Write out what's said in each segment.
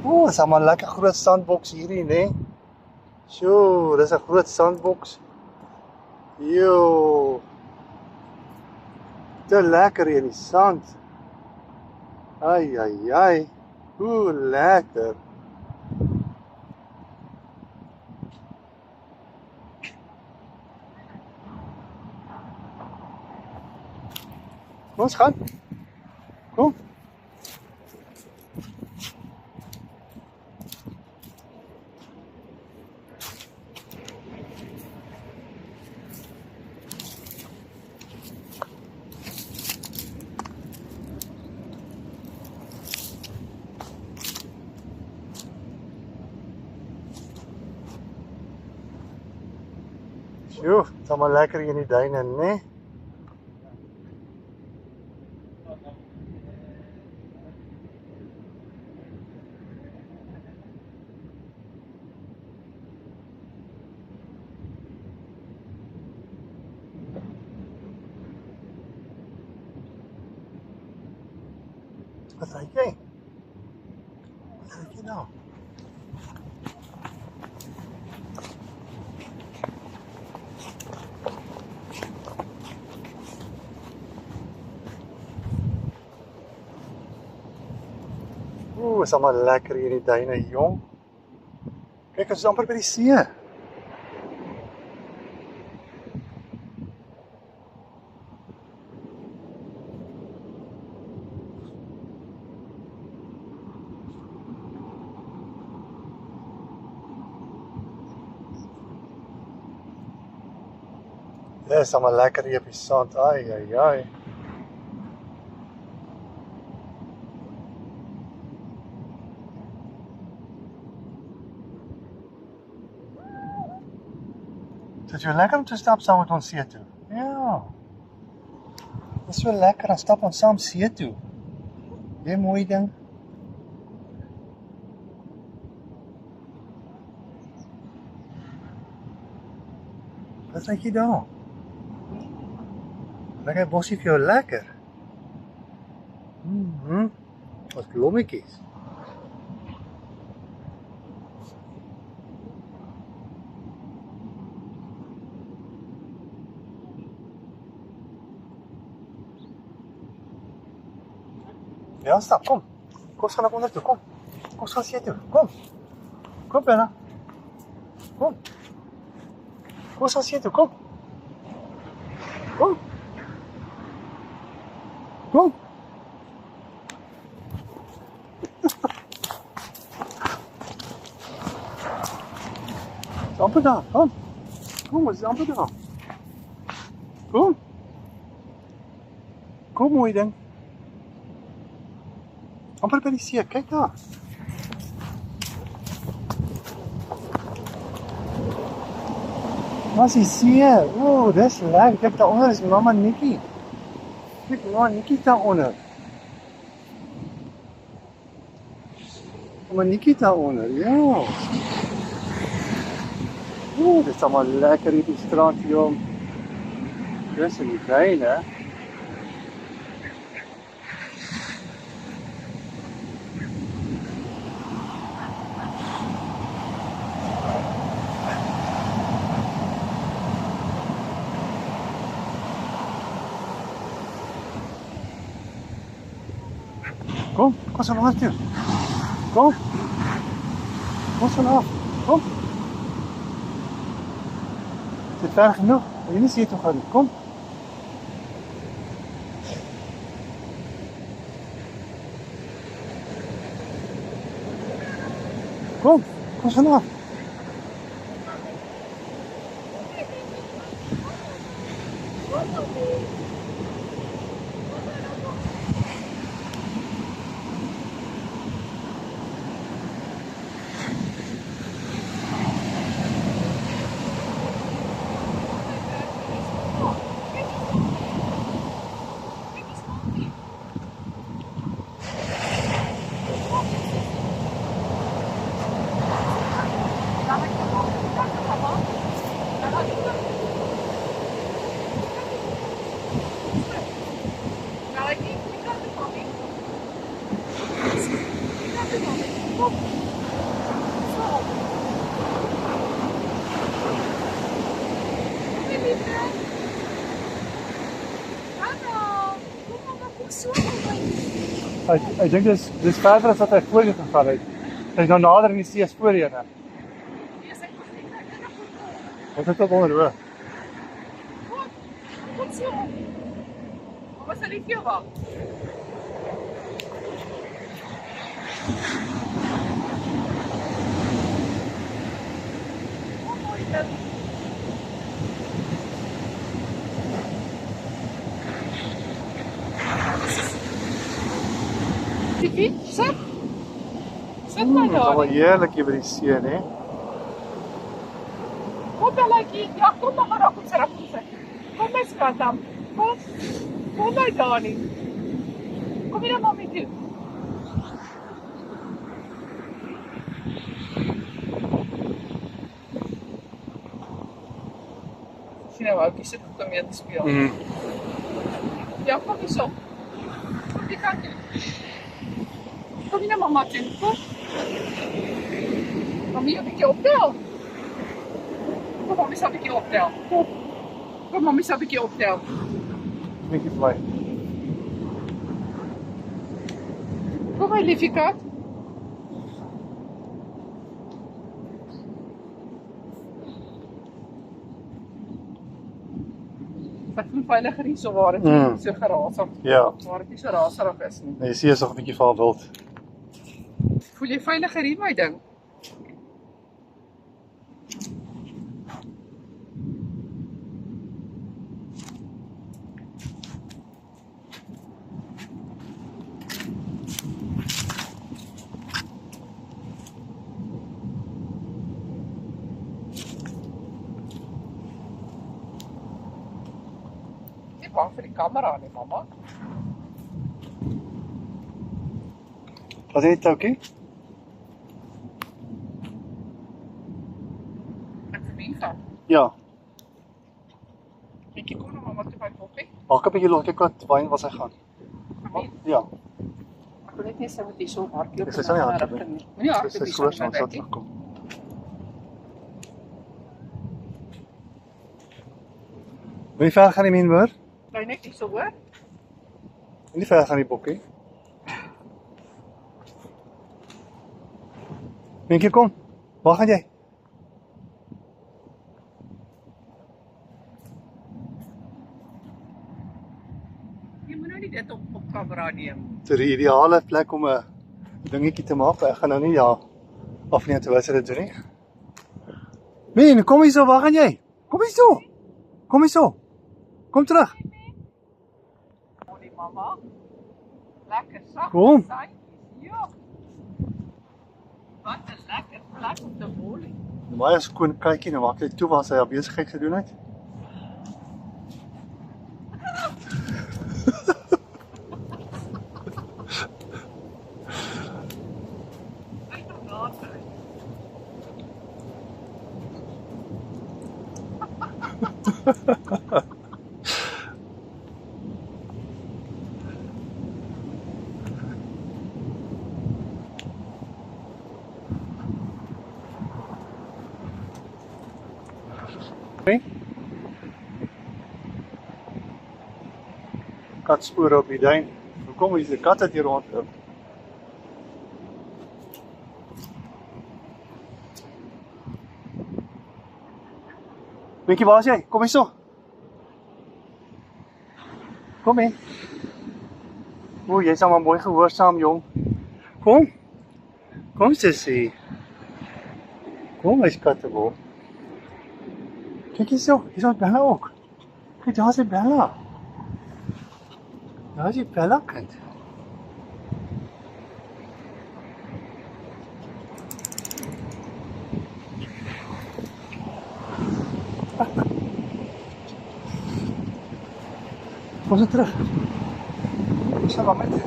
O, is allemaal lekker groot sandboks hierdie, né? Sjoe, dis 'n groot sandboks. Yo. Te lekker hier in die sand. Ai, ai, ai. Hoe lekker. Kom ons gaan. Kom. Joh, het is allemaal lekker hier in die duinen, né? Wat ruik jy? Wat ruik jy nou? Oeh, is allemaal lekker hier in die duine, jong. Kijk, ons is amper by die see. Ja, is allemaal lekker hier op die sand. Ai, ai, ai. Dit is wel lekker om te stap saam met ons see toe. Ja. Dit is wel lekker, dan stap ons saam see toe. Weer mooi ding. Wat ruik jy daar? Ruik hy bossie vir jou lekker? Wat blommetjies. Ja, stap, kom. Kom ons gaan naar onder toe, kom. Kom ons gaan see toe, kom. Kom, Bella. Kom. Kom ons gaan see toe, kom. Kom. Kom. Is amper daar, kom. Kom, is amper daar. Kom. Kom, mooi ding. Amper by die see, kyk daar. Waar is die see? Oeh, dis lekker. Kyk daaronder is mama Nikkie. Kyk, mama Nikkie daaronder. Mama Nikkie daaronder, ja. Oeh, dit is allemaal lekker hier die strand, jong. Dis in die duine. Kom, kom zo maar toe. Kom. Kom zo af. Kom. Is het ver genoeg? Wil je niet hier toe gaan? Kom. Kom, kom zo af. Kom. Zo. Kom hier, liefde. Hallo. Kom mama, kom so. Ek dink dis verder as wat hy voor jou gegaan het. Hy's nou nader in die see as voor jou. Nee, sy kom nie. Ek kan nog goed kom. Ons het tot onder hoor. Kom. Kom so. Mama sal nie vir jou wag. Kom mooi dit. Liefie, sit. Sit maar Dit is daar. wel heerlik hier by die see, né? Kom dan like ja, kom dan maar op sy rug sit. Kom my skat dan. Kom my daar nie. Kom hier na my toe. Sien nou, oukie sit goed om mee te speel. Ja, kom hier so. Kom die kant toe. Kom hier na mama toe, kom. Mami, 'n bietjie optel. Kom, mami sal 'n bietjie optel. Kom. Kom, mami sal 'n bietjie optel. Bietjie vlei. Kom my liefie kat. Wat voel veiliger hier so waar dit nie so geraas het. Ja. Waar dit nie so raserig is nie. Nee, die see is nog 'n bietjie van wild. Voel jy veiliger hier my ding? Ek bang vir die kamera nie, mamma. Wat het jy oukie? Ek vermeen van. Ja. Ek kom na mamma toe by koffie. Maak 'n bietjie los, kyk wat wyn was hy gaan. Ja. Ek wil net nie sê wat jy so hardloop. Dis so nie hardloop nie. Moenie hardloop Dis nie, groot so ons sal net. terugkom. Wie ver gaan die min hoor? Bly net hier so hoor. Nie ver gaan die bokkie. Minkie kom. Waar gaan jy? Jy moet nou nie dit op kamera neem. Dit is die ideale plek om 'n dingetjie te maak. Ek gaan nou nie daar afneem terwyl jy dit doen nie. Min, kom hier so, waar gaan jy? Kom hier so. Kom hier so. Kom terug. Mooi mamma. Lekker sag. Kom. Ja. Wat 'n lekker plek om te woon. Baie skoon kykie, nou maak hy toe waar sy haar besigheid gedoen het. Hy het daar. Katspore op die duin. Hoekom is die kat wat hier rondloop? Minkie, waar is jy? Kom hier so. Kom in. O, jy's maar mooi gehoorsaam, jong. Kom. Kom sussie. Kom, my skattebol. Kyk hier so, hier is Bella ook. Kyk, daar is die Bella. Daar is die Bella kind. Kom zo terug. Kom zo maar met.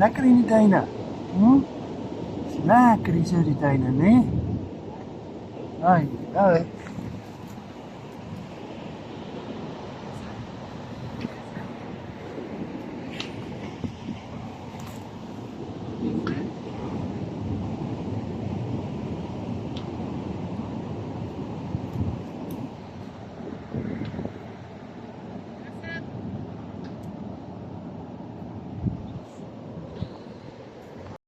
Lekker in die duinen. Lekker is er die duinen, nee? Ai, ai.